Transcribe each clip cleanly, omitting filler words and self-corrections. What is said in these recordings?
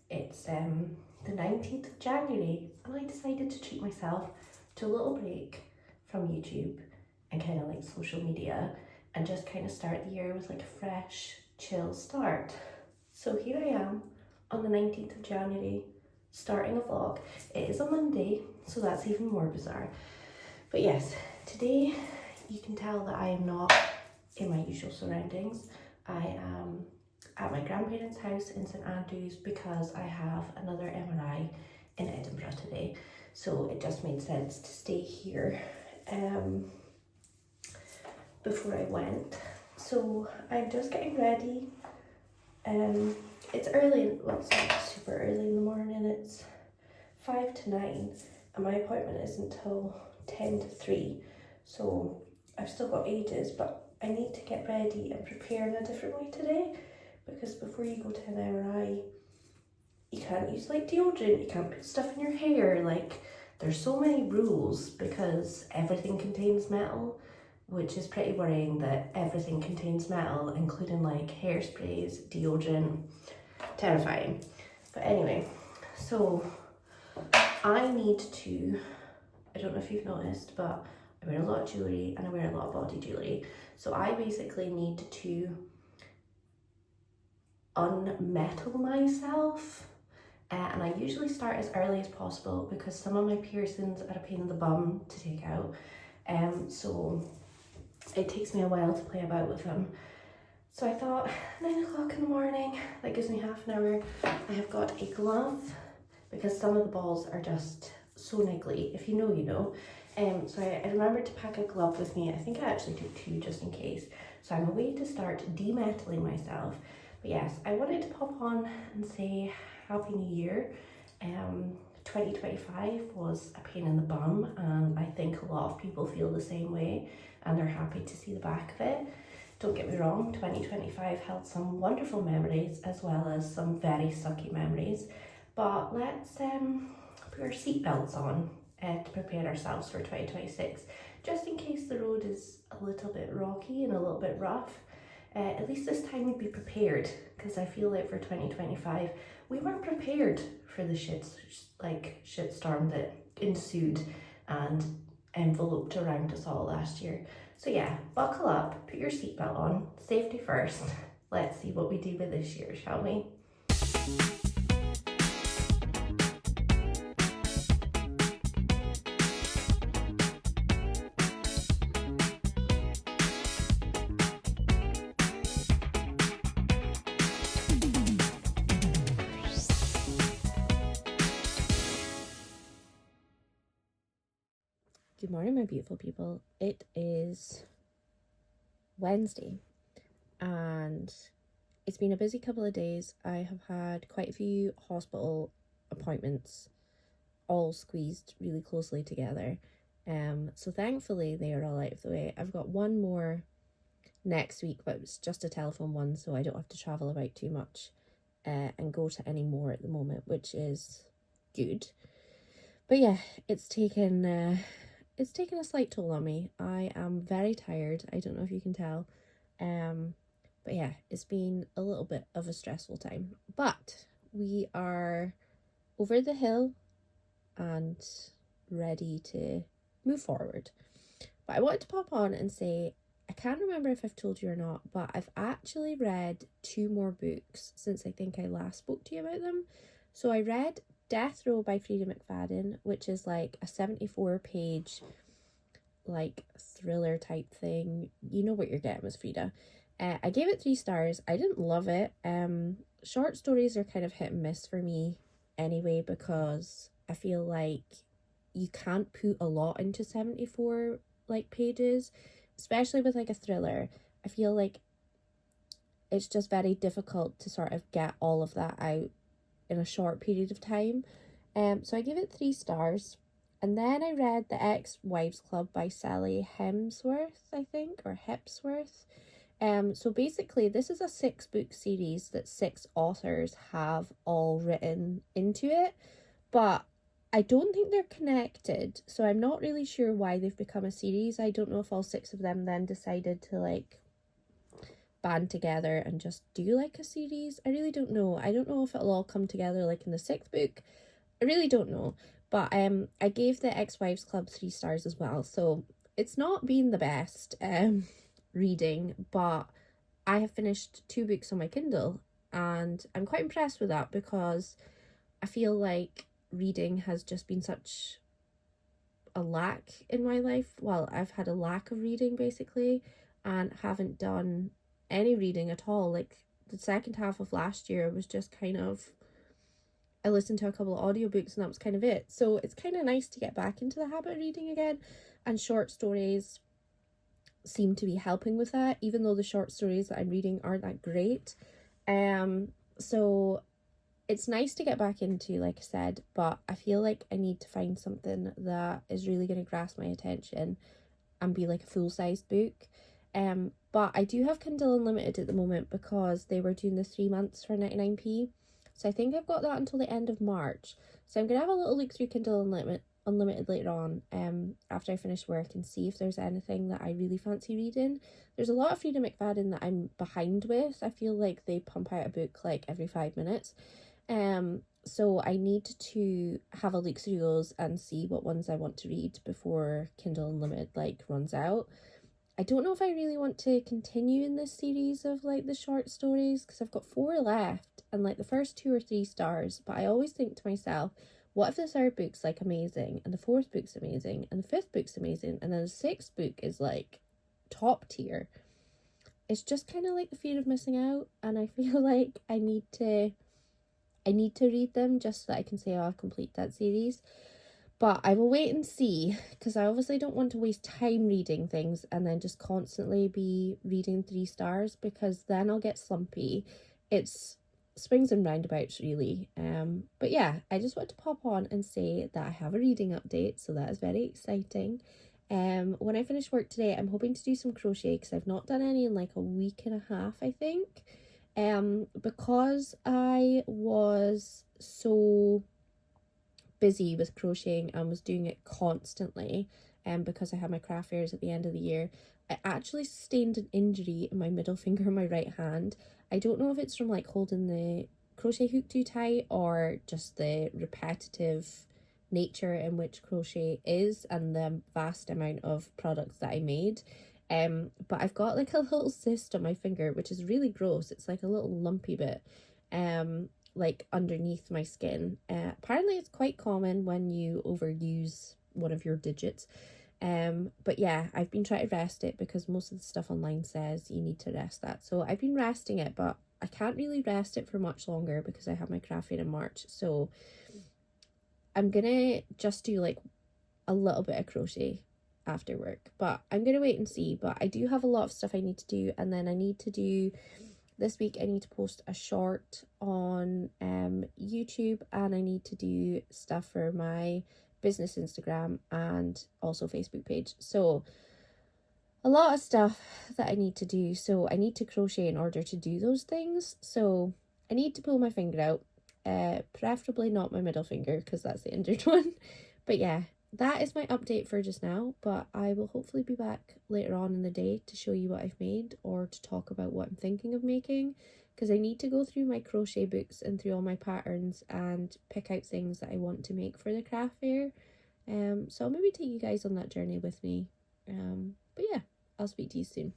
It's the 19th of January and I decided to treat myself to a little break from YouTube and kind of like social media and just kind of start the year with like a fresh, chill start. So here I am on the 19th of January starting a vlog. It is a Monday, so that's even more bizarre. But yes, today you can tell that I am not in my usual surroundings. I am at my grandparents' house in St Andrews because I have another MRI in Edinburgh today. So it just made sense to stay here before I went. So I'm just getting ready. It's early, well, it's not super early in the morning, it's 5 to 9 and my appointment isn't until 10 to 3. So I've still got ages, but I need to get ready and prepare in a different way today because before you go to an MRI, you can't use like deodorant, you can't put stuff in your hair, like there's so many rules because everything contains metal, which is pretty worrying that everything contains metal, including like hairsprays, deodorant, terrifying. But anyway, so I need to, I don't know if you've noticed, but I wear a lot of jewellery and I wear a lot of body jewellery. So I basically need to unmetal myself. And I usually start as early as possible because some of my piercings are a pain in the bum to take out. So it takes me a while to play about with them. So I thought 9 o'clock in the morning, that gives me half an hour. I have got a glove because some of the balls are just so niggly. If you know, you know. So I remembered to pack a glove with me. I think I actually took 2 just in case. So I'm away to start demetaling myself. But yes, I wanted to pop on and say Happy New Year. 2025 was a pain in the bum and I think a lot of people feel the same way and they're happy to see the back of it. Don't get me wrong, 2025 held some wonderful memories as well as some very sucky memories. But let's put our seatbelts on to prepare ourselves for 2026, just in case the road is a little bit rocky and a little bit rough. At least this time we'd be prepared, because I feel like for 2025 we weren't prepared for the shitstorm that ensued and enveloped around us all last year. So yeah, buckle up, put your seatbelt on, safety first. Let's see what we do with this year, shall we? Good morning, my beautiful people. It is Wednesday and it's been a busy couple of days. I have had quite a few hospital appointments all squeezed really closely together. So thankfully they are all out of the way. I've got one more next week, but it's just a telephone one, so I don't have to travel about too much and go to any more at the moment, which is good. But yeah, it's taken a slight toll on me. I am very tired. I don't know if you can tell. But yeah, it's been a little bit of a stressful time. But we are over the hill and ready to move forward. But I wanted to pop on and say, I can't remember if I've told you or not, but I've actually read 2 more books since I think I last spoke to you about them. So I read Death Row by Freida McFadden, which is like a 74-page like thriller type thing. You know what you're getting with Freida. I gave it 3 stars. I didn't love it. Short stories are kind of hit and miss for me anyway, because I feel like you can't put a lot into 74 like pages, especially with like a thriller. I feel like it's just very difficult to sort of get all of that out in a short period of time. So I give it 3 stars. And then I read The Ex-Wives Club by Sally Hemsworth, I think, or Hepsworth. So basically this is a 6-book series that 6 authors have all written into it, but I don't think they're connected, so I'm not really sure why they've become a series. I don't know if all 6 of them then decided to like band together and just do like a series. I really don't know. I don't know if it'll all come together like in the 6th book. I really don't know. But I gave the Ex-Wives Club 3 stars as well. So it's not been the best reading, but I have finished 2 books on my Kindle, and I'm quite impressed with that because I feel like reading has just been such a lack in my life. Well, I've had a lack of reading basically, and haven't done any reading at all. Like the second half of last year was just kind of, I listened to a couple of audiobooks and that was kind of it. So it's kind of nice to get back into the habit of reading again, and short stories seem to be helping with that, even though the short stories that I'm reading aren't that great. So it's nice to get back into, like I said, but I feel like I need to find something that is really going to grasp my attention and be like a full-sized book. But I do have Kindle Unlimited at the moment because they were doing the 3 months for 99p. So I think I've got that until the end of March. So I'm going to have a little look through Kindle Unlimited later on, after I finish work, and see if there's anything that I really fancy reading. There's a lot of Freida McFadden that I'm behind with. I feel like they pump out a book like every 5 minutes. So I need to have a look through those and see what ones I want to read before Kindle Unlimited like runs out. I don't know if I really want to continue in this series of like the short stories, because I've got 4 left and like the first 2 or 3 stars, but I always think to myself, what if the 3rd book's like amazing and the 4th book's amazing and the 5th book's amazing and then the 6th book is like top tier? It's just kind of like the fear of missing out, and I feel like I need to read them just so that I can say, oh, I've completed that series. But I will wait and see, because I obviously don't want to waste time reading things and then just constantly be reading 3 stars, because then I'll get slumpy. It's swings and roundabouts really. But yeah, I just want to pop on and say that I have a reading update, so that is very exciting. When I finish work today, I'm hoping to do some crochet, because I've not done any in like a week and a half, I think. Because I was so busy with crocheting and was doing it constantly, because I had my craft fairs at the end of the year, I actually sustained an injury in my middle finger on my right hand. I don't know if it's from like holding the crochet hook too tight or just the repetitive nature in which crochet is and the vast amount of products that I made. But I've got like a little cyst on my finger, which is really gross. It's like a little lumpy bit, like underneath my skin. Apparently it's quite common when you overuse one of your digits. But yeah, I've been trying to rest it because most of the stuff online says you need to rest that. So I've been resting it, but I can't really rest it for much longer because I have my craft fair in March. So I'm gonna just do like a little bit of crochet after work, but I'm gonna wait and see. But I do have a lot of stuff I need to do, and then I need to do this week, I need to post a short on YouTube, and I need to do stuff for my business Instagram and also Facebook page. So a lot of stuff that I need to do. So I need to crochet in order to do those things. So I need to pull my finger out, preferably not my middle finger because that's the injured one. But yeah, that is my update for just now, but I will hopefully be back later on in the day to show you what I've made or to talk about what I'm thinking of making, because I need to go through my crochet books and through all my patterns and pick out things that I want to make for the craft fair. So I'll maybe take you guys on that journey with me. But yeah, I'll speak to you soon.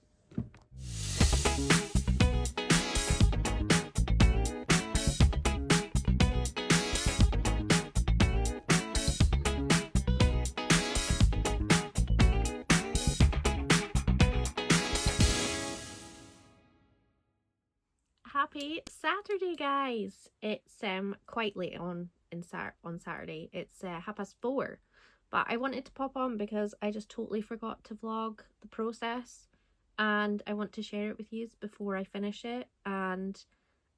Happy Saturday, guys! It's quite late on Saturday. It's 4:30, but I wanted to pop on because I just totally forgot to vlog the process, and I want to share it with you before I finish it. And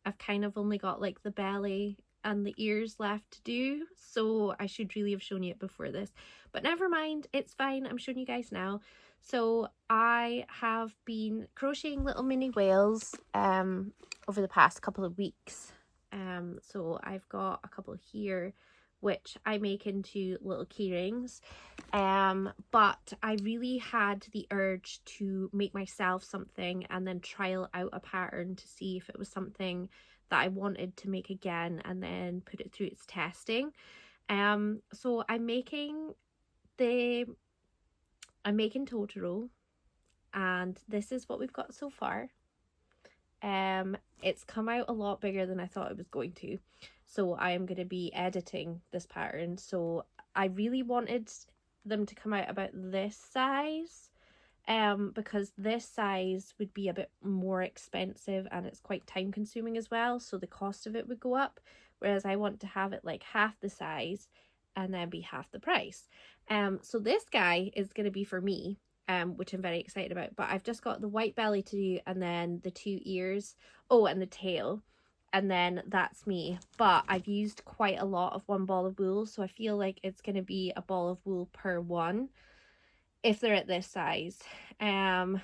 I've kind of only got like the belly and the ears left to do, so I should really have shown you it before this, but never mind, it's fine. I'm showing you guys now. So I have been crocheting little mini whales over the past couple of weeks. So I've got a couple here which I make into little key rings. But I really had the urge to make myself something and then trial out a pattern to see if it was something that I wanted to make again and then put it through its testing. So I'm making Totoro, and this is what we've got so far. It's come out a lot bigger than I thought it was going to, so I am going to be editing this pattern. So I really wanted them to come out about this size, because this size would be a bit more expensive and it's quite time consuming as well, so the cost of it would go up, whereas I want to have it like half the size and then be half the price. So this guy is going to be for me, which I'm very excited about. But I've just got the white belly to do, and then the 2 ears, oh, and the tail, and then that's me. But I've used quite a lot of one ball of wool, so I feel like it's going to be a ball of wool per one if they're at this size. And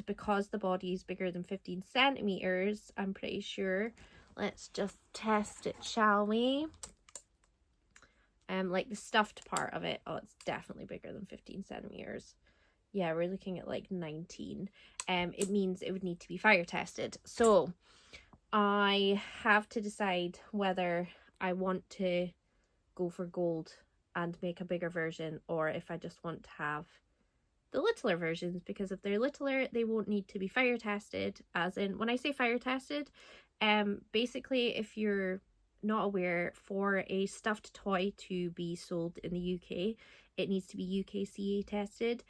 because the body is bigger than 15 centimeters, I'm pretty sure. Let's just test it, shall we? Like the stuffed part of it, oh, it's definitely bigger than 15 centimeters. Yeah, we're looking at like 19. It means it would need to be fire tested. So I have to decide whether I want to go for gold and make a bigger version, or if I just want to have the littler versions, because if they're littler, they won't need to be fire tested. As in, when I say fire tested, basically, if you're not aware, for a stuffed toy to be sold in the UK, it needs to be UKCA tested,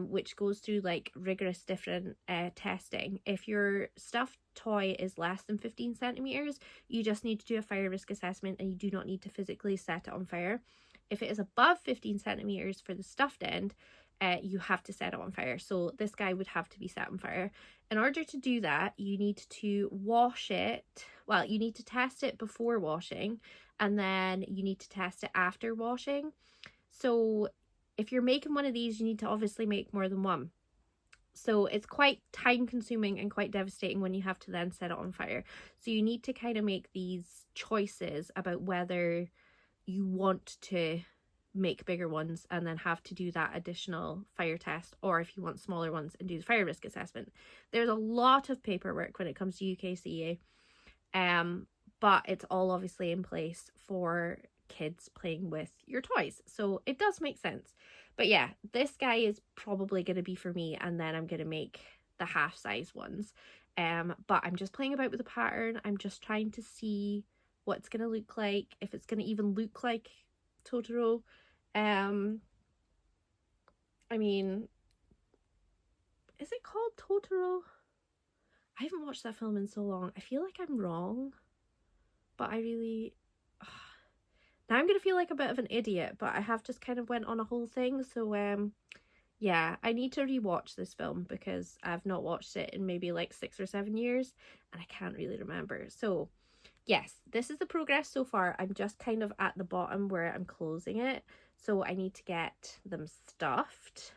which goes through like rigorous different testing. If your stuffed toy is less than 15 centimeters, you just need to do a fire risk assessment and you do not need to physically set it on fire. If it is above 15 centimeters for the stuffed end, you have to set it on fire. So this guy would have to be set on fire. In order to do that, you need to wash it. Well, you need to test it before washing, and then you need to test it after washing. So if you're making one of these, you need to obviously make more than one. So it's quite time consuming and quite devastating when you have to then set it on fire. So you need to kind of make these choices about whether you want to make bigger ones and then have to do that additional fire test, or if you want smaller ones and do the fire risk assessment. There's a lot of paperwork when it comes to UKCA, but it's all obviously in place for kids playing with your toys, so it does make sense. But yeah, this guy is probably going to be for me, and then I'm going to make the half size ones. But I'm just playing about with the pattern. I'm just trying to see what it's going to look like, if it's going to even look like Totoro. I mean, is it called Totoro? I haven't watched that film in so long. I feel like I'm wrong, but I really... Now I'm going to feel like a bit of an idiot, but I have just kind of went on a whole thing. So, yeah, I need to rewatch this film because I've not watched it in maybe like 6 or 7 years and I can't really remember. So, yes, this is the progress so far. I'm just kind of at the bottom where I'm closing it. So I need to get them stuffed.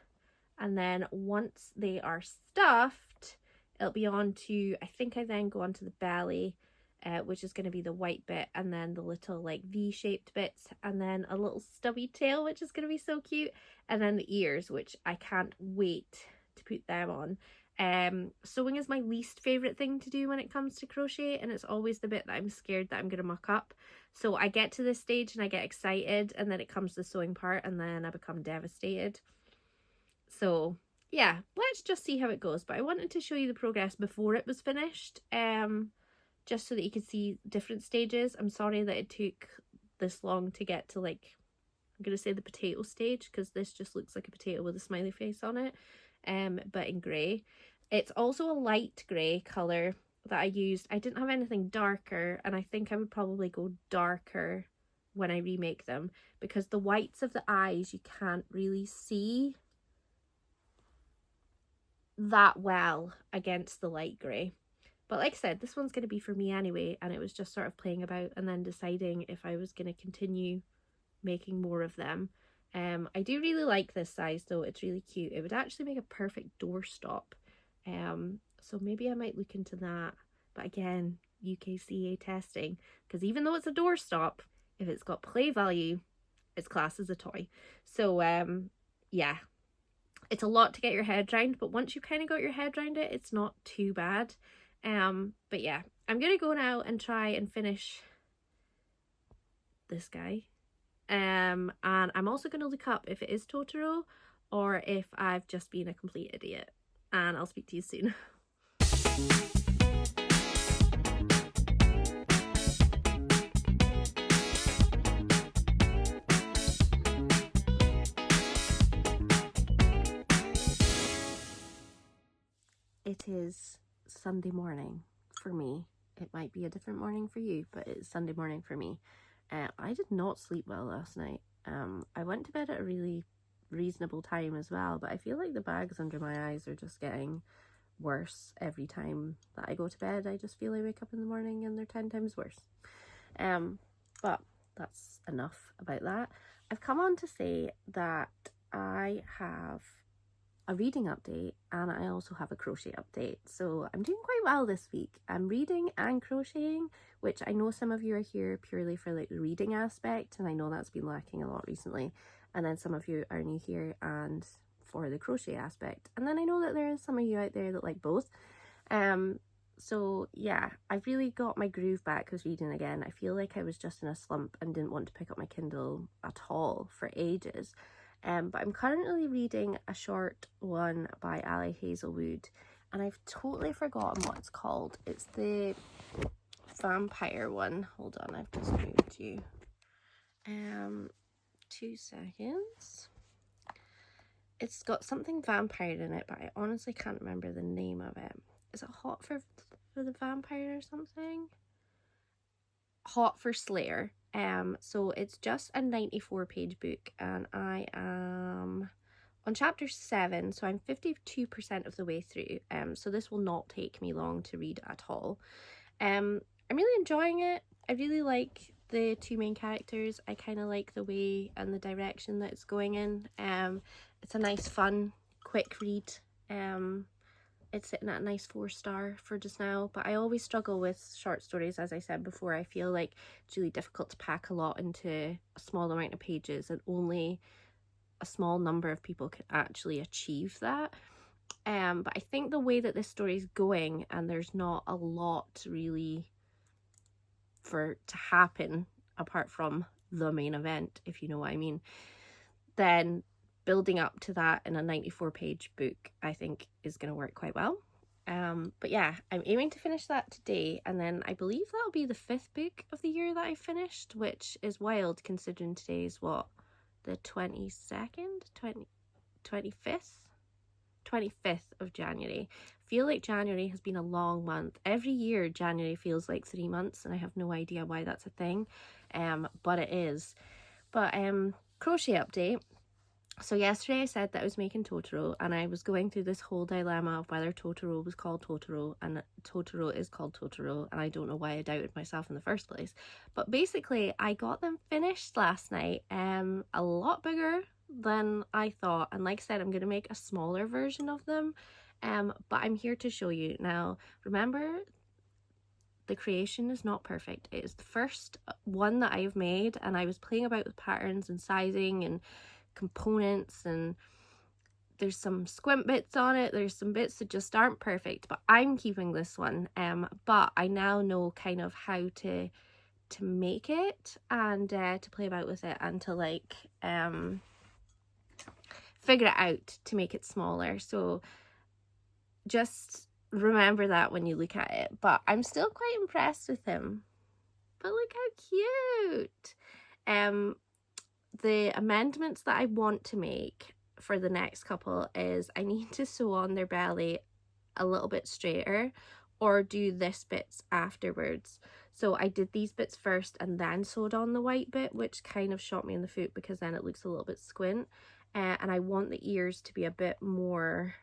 And then once they are stuffed, it'll be on to, I think I then go on to the belly, which is going to be the white bit, and then the little like V-shaped bits, and then a little stubby tail, which is going to be so cute, and then the ears, which I can't wait to put them on. Sewing is my least favorite thing to do when it comes to crochet, and it's always the bit that I'm scared that I'm going to muck up. So I get to this stage and I get excited, and then it comes to the sewing part and then I become devastated. So yeah, let's just see how it goes. But I wanted to show you the progress before it was finished, just so that you could see different stages. I'm sorry that it took this long to get to, like, I'm going to say the potato stage, because this just looks like a potato with a smiley face on it, but in grey. It's also a light grey colour that I used. I didn't have anything darker, and I think I would probably go darker when I remake them, because the whites of the eyes you can't really see that well against the light grey. But like I said, this one's going to be for me anyway, and it was just sort of playing about and then deciding if I was going to continue making more of them. I do really like this size though. It's really cute. It would actually make a perfect doorstop. So maybe I might look into that. But again, UKCA testing, because even though it's a doorstop, if it's got play value, it's classed as a toy. So yeah, it's a lot to get your head around, but once you've kind of got your head around it, it's not too bad. But yeah, I'm gonna go now and try and finish this guy. And I'm also gonna look up if it is Totoro or if I've just been a complete idiot. And I'll speak to you soon. It is Sunday morning for me. It might be a different morning for you, but it's Sunday morning for me. I did not sleep well last night. I went to bed at a really reasonable time as well, but I feel like the bags under my eyes are just getting worse every time that I go to bed. I just feel I wake up in the morning and they're 10 times worse. But that's enough about that. I've come on to say that I have a reading update and I also have a crochet update. So I'm doing quite well this week. I'm reading and crocheting, which I know some of you are here purely for like the reading aspect, and I know that's been lacking a lot recently. And then some of you are new here and for the crochet aspect. And then I know that there is some of you out there that like both. So yeah, I've really got my groove back with reading again. I feel like I was just in a slump and didn't want to pick up my Kindle at all for ages. But I'm currently reading a short one by Ali Hazelwood, and I've totally forgotten what it's called. It's the vampire one. Hold on, I've just moved you. 2 seconds. It's got something vampire in it, but I honestly can't remember the name of it. Is it Hot for the Vampire or something? Hot for Slayer. So it's just a 94-page book, and I am on chapter 7, so I'm 52% of the way through. So this will not take me long to read at all. I'm really enjoying it. I really like the two main characters. I kind of like the way and the direction that it's going in. It's a nice, fun, quick read. It's sitting at a nice 4-star for just now, but I always struggle with short stories. As I said before, I feel like it's really difficult to pack a lot into a small amount of pages, and only a small number of people can actually achieve that. But I think the way that this story is going, and there's not a lot really to happen apart from the main event, if you know what I mean, then building up to that in a 94-page book I think is going to work quite well. But yeah, I'm aiming to finish that today, and then I believe that'll be the 5th book of the year that I finished, which is wild considering today's what, the 25th of January. I feel like January has been a long month. Every year January feels like 3 months, and I have no idea why that's a thing, but it is. But crochet update. So yesterday I said that I was making Totoro, and I was going through this whole dilemma of whether Totoro was called Totoro, and Totoro is called Totoro, and I don't know why I doubted myself in the first place. But basically I got them finished last night, a lot bigger than I thought, and like I said, I'm going to make a smaller version of them, but I'm here to show you. Now remember, the creation is not perfect. It is the first one that I've made, and I was playing about with patterns and sizing and components, and there's some squint bits on it, there's some bits that just aren't perfect, but I'm keeping this one. But I now know kind of how to make it, and to play about with it, and to like figure it out to make it smaller. So just remember that when you look at it. But I'm still quite impressed with him. But look how cute. The amendments that I want to make for the next couple is I need to sew on their belly a little bit straighter, or do this bits afterwards. So I did these bits first and then sewed on the white bit, which kind of shot me in the foot because then it looks a little bit squint. And I want the ears to be a bit more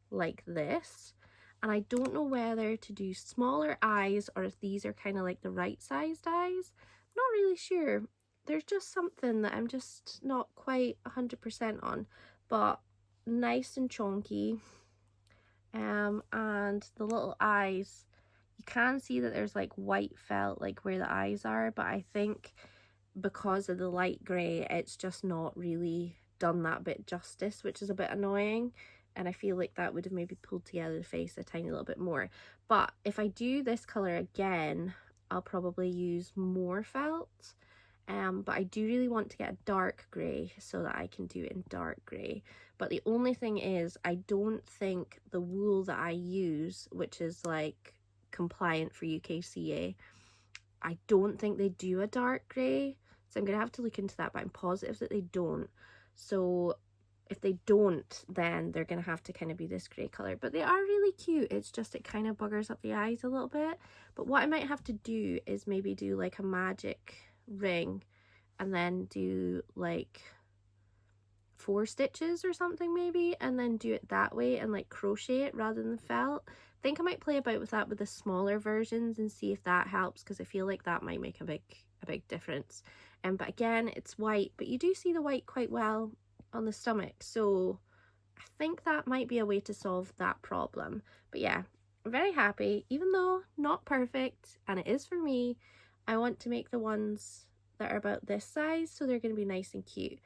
like this. And I don't know whether to do smaller eyes or if these are kind of like the right sized eyes. I'm not really sure. There's just something that I'm just not quite 100% on, but nice and chunky. And the little eyes, you can see that there's like white felt like where the eyes are, but I think because of the light grey, it's just not really done that bit justice, which is a bit annoying. And I feel like that would have maybe pulled together the face a tiny little bit more. But if I do this colour again, I'll probably use more felt. But I do really want to get a dark grey so that I can do it in dark grey. But the only thing is, I don't think the wool that I use, which is like compliant for UKCA, I don't think they do a dark grey. So I'm going to have to look into that, but I'm positive that they don't. So if they don't, then they're going to have to kind of be this grey colour. But they are really cute. It's just it kind of buggers up the eyes a little bit. But what I might have to do is maybe do like a magic ring and then do like 4 stitches or something maybe, and then do it that way and like crochet it rather than felt. I think I might play about with that with the smaller versions and see if that helps, because I feel like that might make a big difference. But again, it's white, but you do see the white quite well on the stomach, so I think that might be a way to solve that problem. But yeah, I'm very happy, even though not perfect, and it is for me. I want to make the ones that are about this size, so they're going to be nice and cute.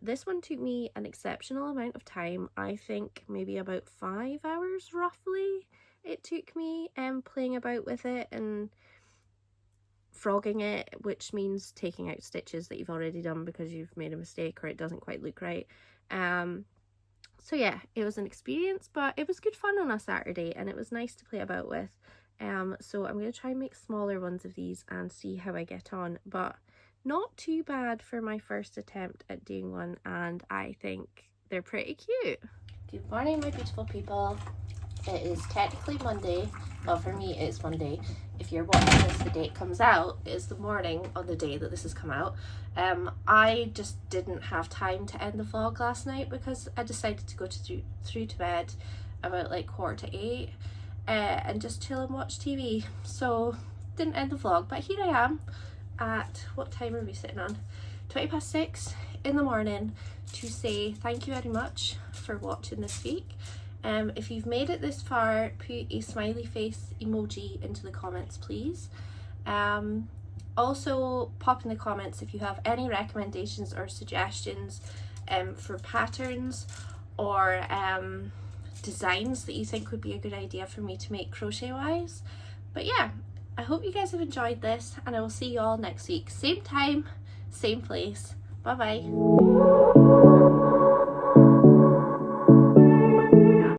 This one took me an exceptional amount of time. I think maybe about 5 hours roughly it took me playing about with it and frogging it, which means taking out stitches that you've already done because you've made a mistake or it doesn't quite look right. So yeah, it was an experience, but it was good fun on a Saturday and it was nice to play about with. So I'm going to try and make smaller ones of these and see how I get on, but not too bad for my first attempt at doing one, and I think they're pretty cute. Good morning, my beautiful people. It is technically Monday. Well, for me it's Monday. If you're watching this the day it comes out, it is the morning on the day that this has come out. I just didn't have time to end the vlog last night because I decided to go through to bed about like 7:45 and just chill and watch TV, so didn't end the vlog. But here I am at, what time are we sitting on, 6:20 in the morning, to say thank you very much for watching this week. If you've made it this far, put a smiley face emoji into the comments, please. Also pop in the comments if you have any recommendations or suggestions for patterns or designs that you think would be a good idea for me to make crochet wise. But yeah, I hope you guys have enjoyed this, and I will see you all next week, same time, same place. Bye bye.